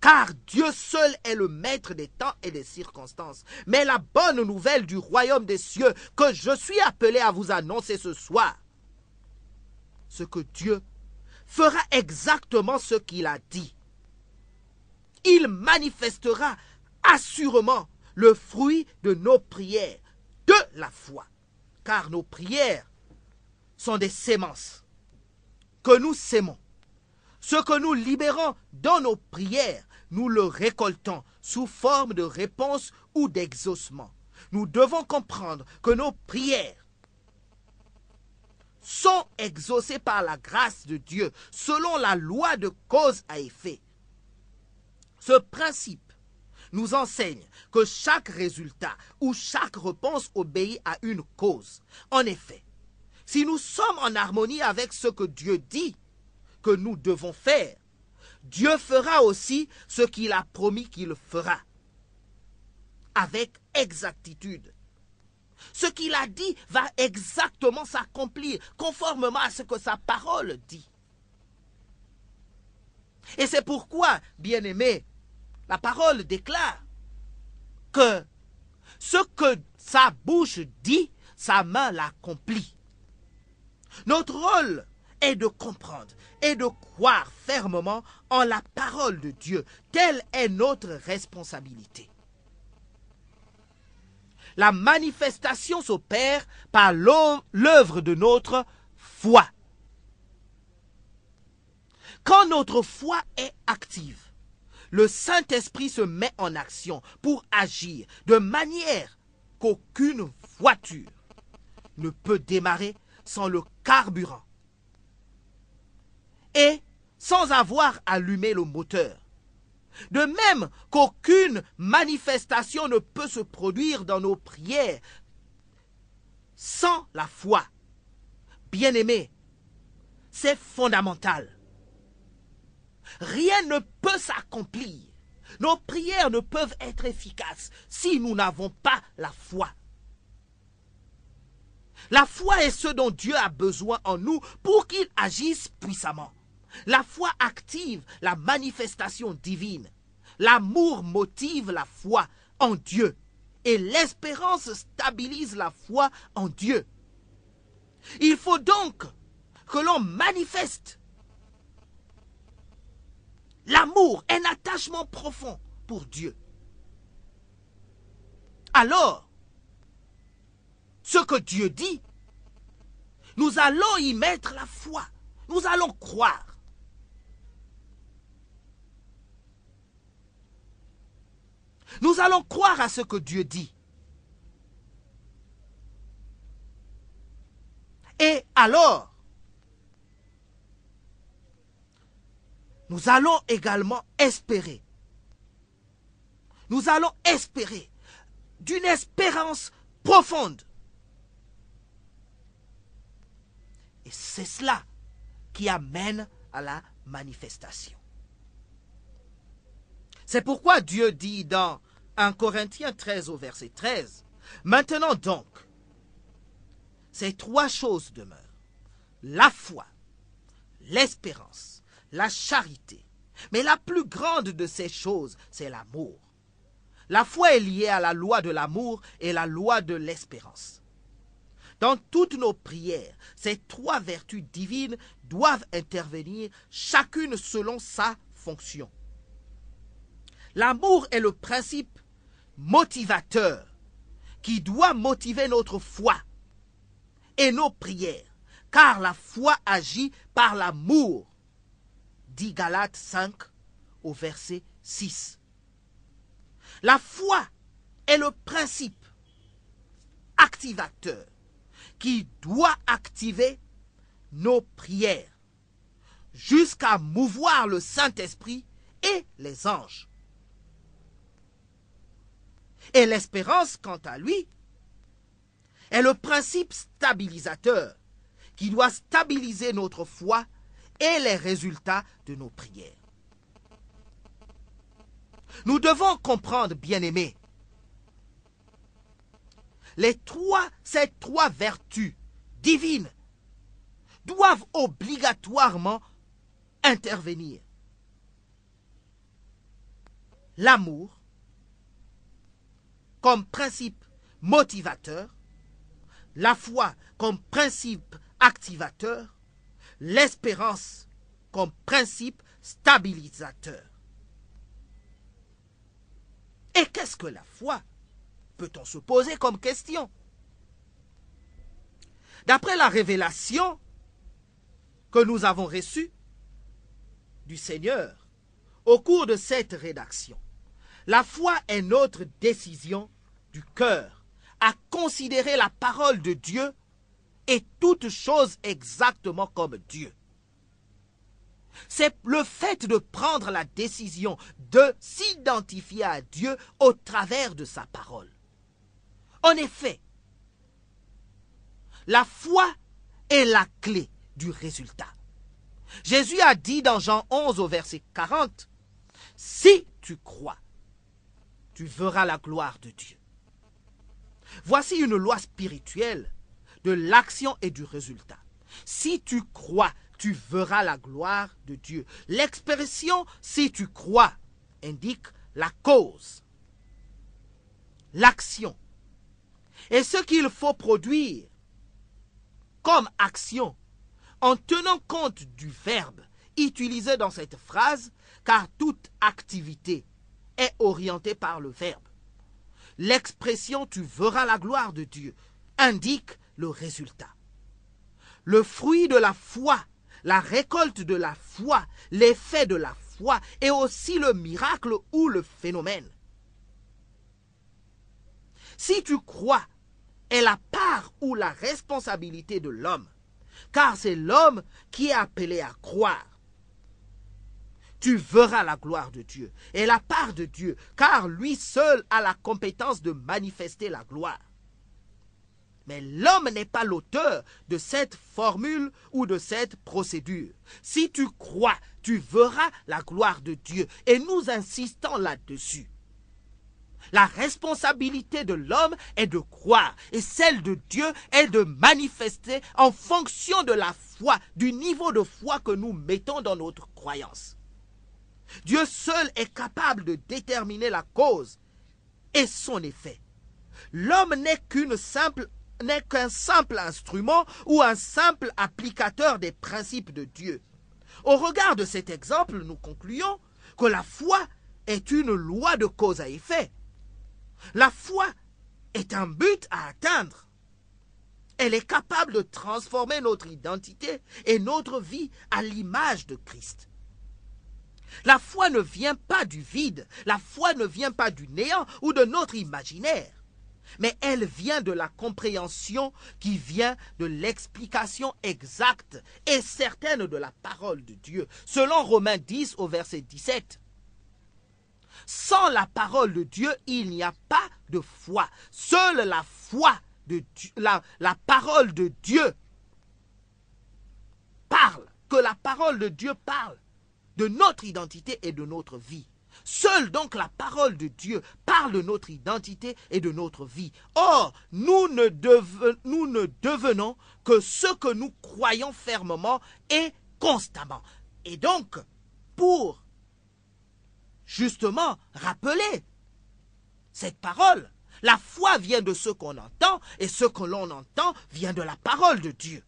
Car Dieu seul est le maître des temps et des circonstances. Mais la bonne nouvelle du royaume des cieux que je suis appelé à vous annoncer ce soir, c'est que Dieu fera exactement ce qu'il a dit. Il manifestera assurément le fruit de nos prières, de la foi. Car nos prières sont des semences que nous sémons. Ce que nous libérons dans nos prières, nous le récoltons sous forme de réponse ou d'exaucement. Nous devons comprendre que nos prières sont exaucées par la grâce de Dieu, selon la loi de cause à effet. Ce principe nous enseigne que chaque résultat ou chaque réponse obéit à une cause. En effet, si nous sommes en harmonie avec ce que Dieu dit que nous devons faire, Dieu fera aussi ce qu'il a promis qu'il fera, avec exactitude. Ce qu'il a dit va exactement s'accomplir, conformément à ce que sa parole dit. Et c'est pourquoi, bien-aimés, la parole déclare que ce que sa bouche dit, sa main l'accomplit. Notre rôle est de comprendre et de croire fermement en la parole de Dieu. Telle est notre responsabilité. La manifestation s'opère par l'œuvre de notre foi. Quand notre foi est active, le Saint-Esprit se met en action pour agir de manière qu'aucune voiture ne peut démarrer sans le carburant et sans avoir allumé le moteur. De même qu'aucune manifestation ne peut se produire dans nos prières sans la foi. Bien-aimés, c'est fondamental. Rien ne peut s'accomplir. Nos prières ne peuvent être efficaces si nous n'avons pas la foi. La foi est ce dont Dieu a besoin en nous pour qu'il agisse puissamment. La foi active la manifestation divine. L'amour motive la foi en Dieu. Et l'espérance stabilise la foi en Dieu. Il faut donc que l'on manifeste l'amour, un attachement profond pour Dieu. Alors, ce que Dieu dit, nous allons y mettre la foi. Nous allons croire. Nous allons croire à ce que Dieu dit. Et alors, nous allons également espérer. Nous allons espérer d'une espérance profonde. Et c'est cela qui amène à la manifestation. C'est pourquoi Dieu dit dans 1 Corinthiens 13 au verset 13, « Maintenant donc, ces trois choses demeurent, la foi, l'espérance, la charité. Mais la plus grande de ces choses, c'est l'amour. La foi est liée à la loi de l'amour et la loi de l'espérance. Dans toutes nos prières, ces trois vertus divines doivent intervenir, chacune selon sa fonction. L'amour est le principe motivateur qui doit motiver notre foi et nos prières, car la foi agit par l'amour, dit Galates 5 au verset 6. La foi est le principe activateur qui doit activer nos prières jusqu'à mouvoir le Saint-Esprit et les anges. Et l'espérance, quant à lui, est le principe stabilisateur qui doit stabiliser notre foi et les résultats de nos prières. Nous devons comprendre, bien-aimés, ces trois vertus divines doivent obligatoirement intervenir. L'amour comme principe motivateur, la foi comme principe activateur, l'espérance comme principe stabilisateur. Et qu'est-ce que la foi? Peut-on se poser comme question? D'après la révélation que nous avons reçue du Seigneur au cours de cette rédaction, la foi est notre décision du cœur à considérer la parole de Dieu et toutes choses exactement comme Dieu. C'est le fait de prendre la décision de s'identifier à Dieu au travers de sa parole. En effet, la foi est la clé du résultat. Jésus a dit dans Jean 11 au verset 40, « Si tu crois, tu verras la gloire de Dieu. » Voici une loi spirituelle de l'action et du résultat. Si tu crois, tu verras la gloire de Dieu. L'expression « si tu crois » indique la cause, l'action. Et ce qu'il faut produire comme action en tenant compte du verbe utilisé dans cette phrase, car toute activité est orientée par le verbe. L'expression « tu verras la gloire de Dieu » indique le résultat. Le fruit de la foi, la récolte de la foi, l'effet de la foi et aussi le miracle ou le phénomène. Si tu crois est la part ou la responsabilité de l'homme, car c'est l'homme qui est appelé à croire. Tu verras la gloire de Dieu et la part de Dieu, car lui seul a la compétence de manifester la gloire. Mais l'homme n'est pas l'auteur de cette formule ou de cette procédure. Si tu crois, tu verras la gloire de Dieu. Et nous insistons là-dessus. La responsabilité de l'homme est de croire et celle de Dieu est de manifester en fonction de la foi, du niveau de foi que nous mettons dans notre croyance. Dieu seul est capable de déterminer la cause et son effet. L'homme n'est qu'un simple instrument ou un simple applicateur des principes de Dieu. Au regard de cet exemple, nous concluons que la foi est une loi de cause à effet. La foi est un but à atteindre. Elle est capable de transformer notre identité et notre vie à l'image de Christ. La foi ne vient pas du vide, la foi ne vient pas du néant ou de notre imaginaire, mais elle vient de la compréhension qui vient de l'explication exacte et certaine de la parole de Dieu, selon Romains 10 au verset 17. Sans la parole de Dieu, il n'y a pas de foi. Seule la foi de Dieu, la parole de Dieu parle, que la parole de Dieu parle de notre identité et de notre vie. Seule donc la parole de Dieu parle de notre identité et de notre vie. Or, nous ne devenons que ce que nous croyons fermement et constamment. Et donc, pour justement rappeler cette parole, la foi vient de ce qu'on entend et ce que l'on entend vient de la parole de Dieu.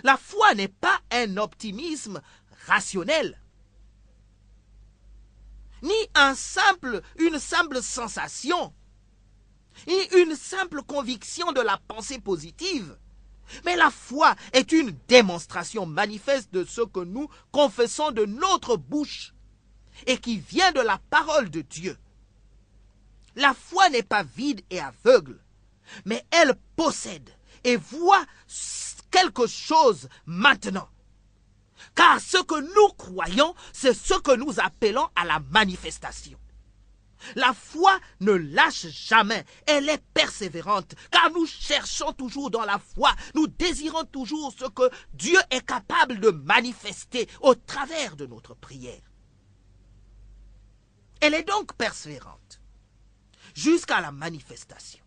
La foi n'est pas un optimisme rationnel, ni une simple sensation, ni une simple conviction de la pensée positive. Mais la foi est une démonstration manifeste de ce que nous confessons de notre bouche et qui vient de la parole de Dieu. La foi n'est pas vide et aveugle, mais elle possède et voit quelque chose maintenant. Car ce que nous croyons, c'est ce que nous appelons à la manifestation. La foi ne lâche jamais, elle est persévérante, car nous cherchons toujours dans la foi, nous désirons toujours ce que Dieu est capable de manifester au travers de notre prière. Elle est donc persévérante jusqu'à la manifestation.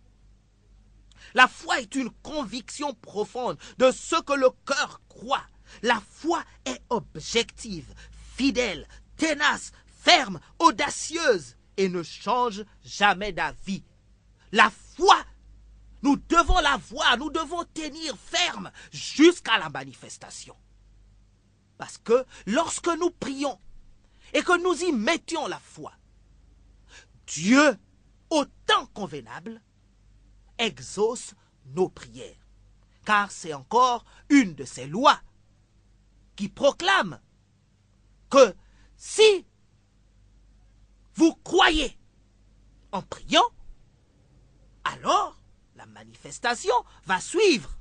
La foi est une conviction profonde de ce que le cœur croit. La foi est objective, fidèle, tenace, ferme, audacieuse et ne change jamais d'avis. La foi, nous devons la voir, nous devons tenir ferme jusqu'à la manifestation. Parce que lorsque nous prions et que nous y mettions la foi, Dieu, au temps convenable, exauce nos prières. Car c'est encore une de ses lois qui proclame que si vous croyez en priant, alors la manifestation va suivre.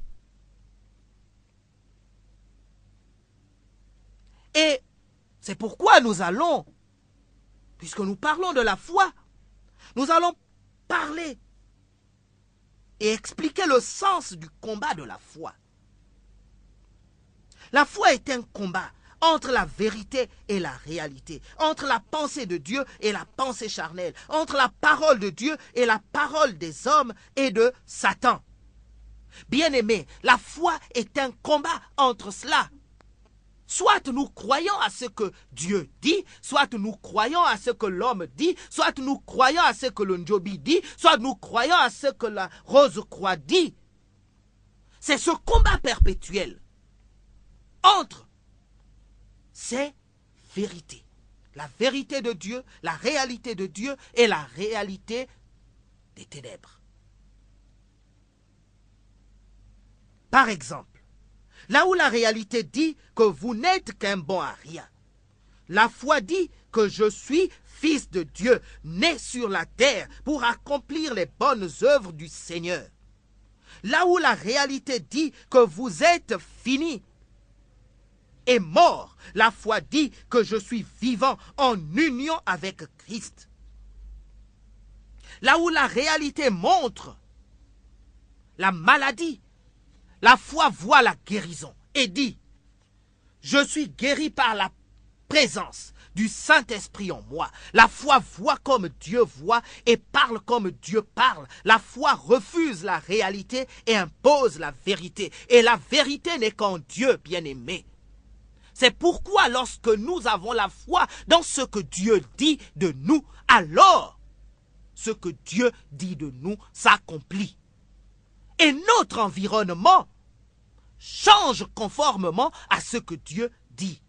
Et c'est pourquoi nous allons, puisque nous parlons de la foi, nous allons parler et expliquer le sens du combat de la foi. La foi est un combat entre la vérité et la réalité, entre la pensée de Dieu et la pensée charnelle, entre la parole de Dieu et la parole des hommes et de Satan. Bien-aimés, la foi est un combat entre cela. Soit nous croyons à ce que Dieu dit, soit nous croyons à ce que l'homme dit, soit nous croyons à ce que le Njobi dit, soit nous croyons à ce que la Rose-Croix dit. C'est ce combat perpétuel entre ces vérités. La vérité de Dieu, la réalité de Dieu et la réalité des ténèbres. Par exemple, là où la réalité dit que vous n'êtes qu'un bon à rien, la foi dit que je suis fils de Dieu, né sur la terre pour accomplir les bonnes œuvres du Seigneur. Là où la réalité dit que vous êtes fini et mort, la foi dit que je suis vivant en union avec Christ. Là où la réalité montre la maladie, la foi voit la guérison et dit « Je suis guéri par la présence du Saint-Esprit en moi. » La foi voit comme Dieu voit et parle comme Dieu parle. La foi refuse la réalité et impose la vérité. Et la vérité n'est qu'en Dieu, bien-aimé. C'est pourquoi lorsque nous avons la foi dans ce que Dieu dit de nous, alors ce que Dieu dit de nous s'accomplit. Et notre environnement change conformément à ce que Dieu dit.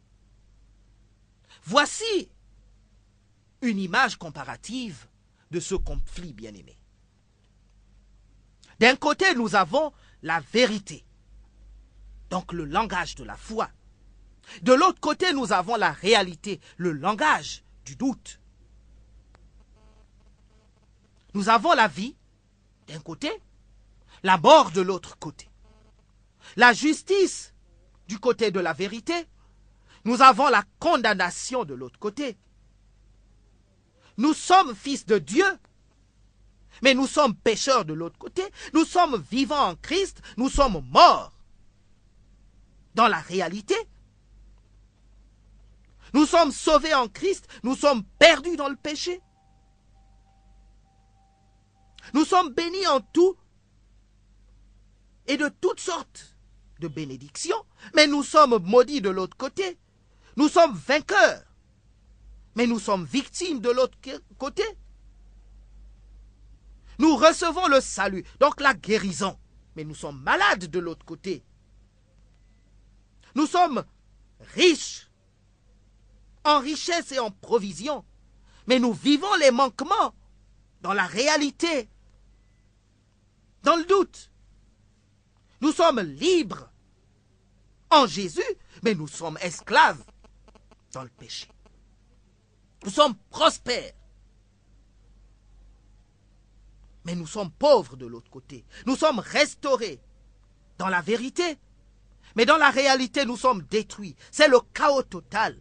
Voici une image comparative de ce conflit, bien-aimé. D'un côté, nous avons la vérité, donc le langage de la foi. De l'autre côté, nous avons la réalité, le langage du doute. Nous avons la vie d'un côté, la mort de l'autre côté. La justice du côté de la vérité, nous avons la condamnation de l'autre côté. Nous sommes fils de Dieu, mais nous sommes pécheurs de l'autre côté. Nous sommes vivants en Christ, nous sommes morts. Dans la réalité, nous sommes sauvés en Christ, nous sommes perdus dans le péché. Nous sommes bénis en tout et de toutes sortes de bénédictions, mais nous sommes maudits de l'autre côté. Nous sommes vainqueurs, mais nous sommes victimes de l'autre côté. Nous recevons le salut, donc la guérison, mais nous sommes malades de l'autre côté. Nous sommes riches en richesse et en provision, mais nous vivons les manquements dans la réalité, dans le doute. Nous sommes libres en Jésus, mais nous sommes esclaves dans le péché. Nous sommes prospères, mais nous sommes pauvres de l'autre côté. Nous sommes restaurés dans la vérité, mais dans la réalité, nous sommes détruits. C'est le chaos total.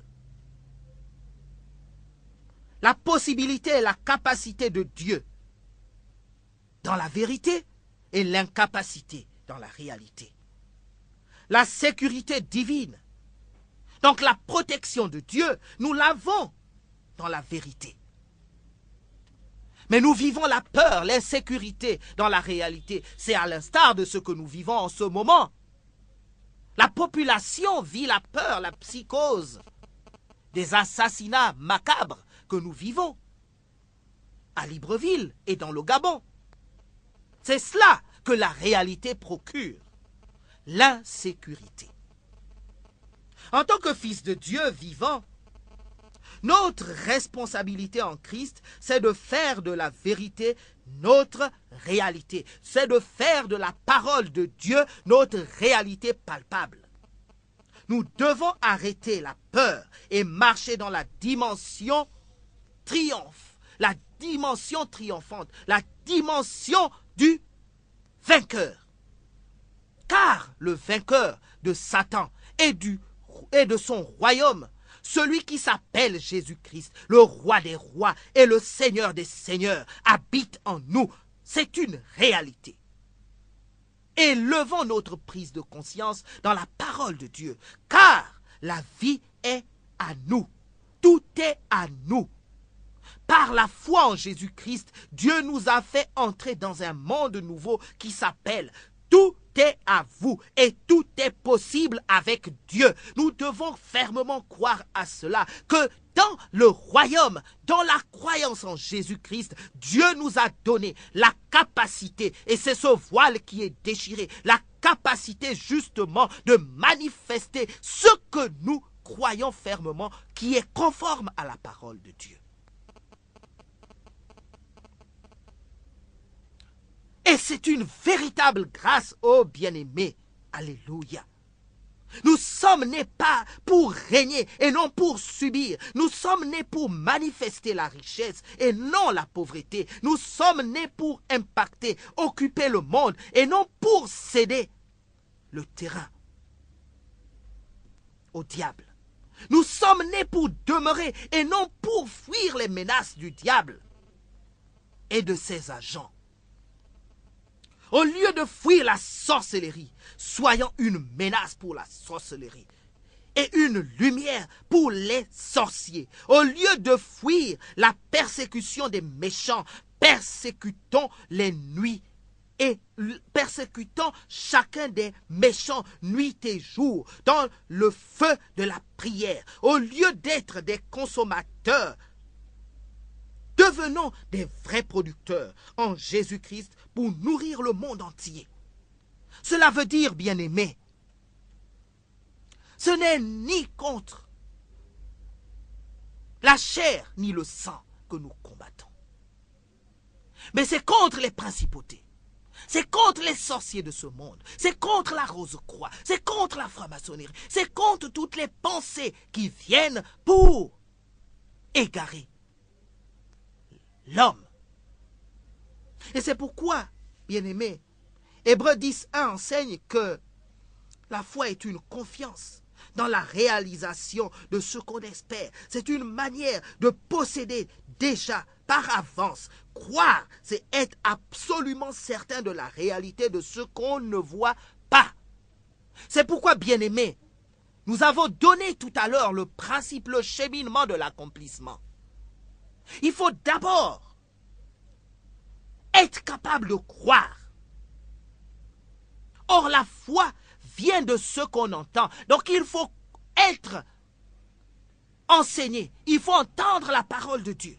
La possibilité et la capacité de Dieu dans la vérité et l'incapacité dans la réalité. La sécurité divine, donc la protection de Dieu, nous l'avons dans la vérité. Mais nous vivons la peur, l'insécurité dans la réalité. C'est à l'instar de ce que nous vivons en ce moment. La population vit la peur, la psychose des assassinats macabres que nous vivons à Libreville et dans le Gabon. C'est cela que la réalité procure, l'insécurité. En tant que fils de Dieu vivant, notre responsabilité en Christ, c'est de faire de la vérité notre réalité. C'est de faire de la parole de Dieu notre réalité palpable. Nous devons arrêter la peur et marcher dans la dimension triomphe, la dimension triomphante, la dimension du vainqueur. Car le vainqueur de Satan et de son royaume, celui qui s'appelle Jésus-Christ, le roi des rois et le seigneur des seigneurs, habite en nous. C'est une réalité. Élevons notre prise de conscience dans la parole de Dieu, car la vie est à nous. Tout est à nous. Par la foi en Jésus-Christ, Dieu nous a fait entrer dans un monde nouveau qui s'appelle « Tout est à vous et tout est possible avec Dieu. Nous devons fermement croire à cela, que dans le royaume, dans la croyance en Jésus-Christ, Dieu nous a donné la capacité, et c'est ce voile qui est déchiré, la capacité justement de manifester ce que nous croyons fermement, qui est conforme à la parole de Dieu. Et c'est une véritable grâce, ô bien-aimés. Alléluia. Nous sommes nés pas pour régner et non pour subir. Nous sommes nés pour manifester la richesse et non la pauvreté. Nous sommes nés pour impacter, occuper le monde et non pour céder le terrain au diable. Nous sommes nés pour demeurer et non pour fuir les menaces du diable et de ses agents. Au lieu de fuir la sorcellerie, soyons une menace pour la sorcellerie et une lumière pour les sorciers. Au lieu de fuir la persécution des méchants, persécutons les nuits et persécutons chacun des méchants nuit et jour dans le feu de la prière. Au lieu d'être des consommateurs, devenons des vrais producteurs en Jésus-Christ pour nourrir le monde entier. Cela veut dire, bien-aimés, ce n'est ni contre la chair ni le sang que nous combattons, mais c'est contre les principautés, c'est contre les sorciers de ce monde, c'est contre la rose-croix, c'est contre la franc-maçonnerie, c'est contre toutes les pensées qui viennent pour égarer l'homme. Et c'est pourquoi, bien-aimés, Hébreux 10.1 enseigne que la foi est une confiance dans la réalisation de ce qu'on espère. C'est une manière de posséder déjà par avance. Croire, c'est être absolument certain de la réalité de ce qu'on ne voit pas. C'est pourquoi, bien-aimés, nous avons donné tout à l'heure le principe, le cheminement de l'accomplissement. Il faut d'abord être capable de croire. Or, la foi vient de ce qu'on entend. Donc, il faut être enseigné. Il faut entendre la parole de Dieu.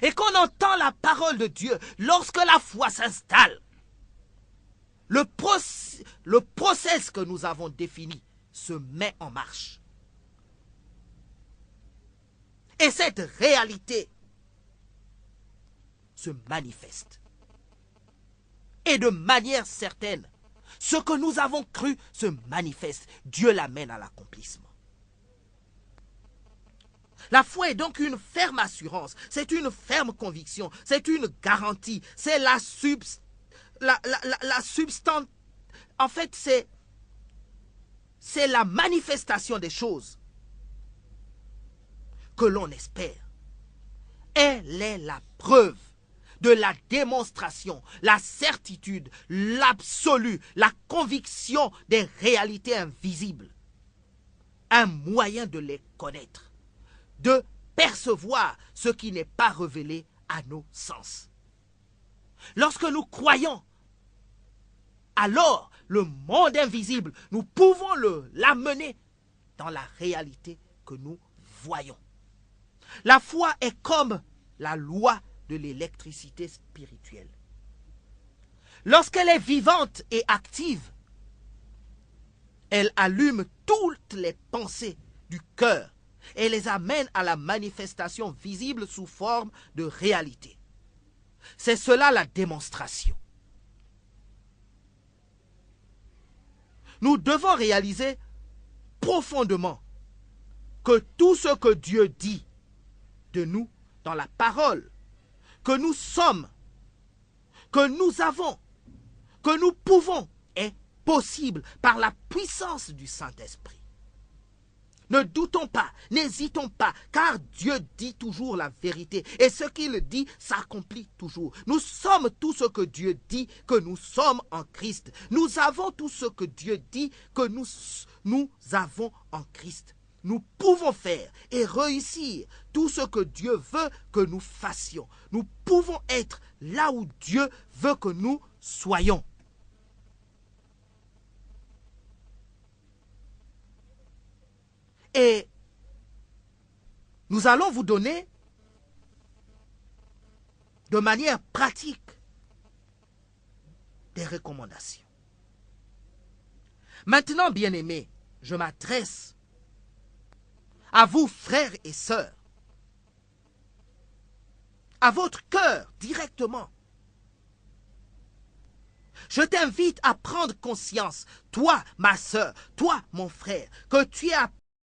Et qu'on entend la parole de Dieu, lorsque la foi s'installe, le process que nous avons défini se met en marche. Et cette réalité se manifeste. Et de manière certaine, ce que nous avons cru se manifeste. Dieu l'amène à l'accomplissement. La foi est donc une ferme assurance, c'est une ferme conviction, c'est une garantie, c'est la substance. En fait, c'est la manifestation des choses que l'on espère. Elle est la preuve de la démonstration, la certitude, l'absolu, la conviction des réalités invisibles. Un moyen de les connaître, de percevoir ce qui n'est pas révélé à nos sens. Lorsque nous croyons, alors le monde invisible, nous pouvons l'amener dans la réalité que nous voyons. La foi est comme la loi de l'électricité spirituelle. Lorsqu'elle est vivante et active, elle allume toutes les pensées du cœur et les amène à la manifestation visible sous forme de réalité. C'est cela la démonstration. Nous devons réaliser profondément que tout ce que Dieu dit de nous dans la parole, que nous sommes, que nous avons, que nous pouvons, est possible par la puissance du Saint-Esprit. Ne doutons pas, n'hésitons pas, car Dieu dit toujours la vérité. Et ce qu'il dit s'accomplit toujours. Nous sommes tout ce que Dieu dit que nous sommes en Christ. Nous avons tout ce que Dieu dit que nous avons en Christ. Nous pouvons faire et réussir tout ce que Dieu veut que nous fassions. Nous pouvons être là où Dieu veut que nous soyons. Et nous allons vous donner de manière pratique des recommandations. Maintenant, bien-aimés, je m'adresse à vous, frères et sœurs, à votre cœur directement. Je t'invite à prendre conscience, toi, ma sœur, toi, mon frère, que tu es appelé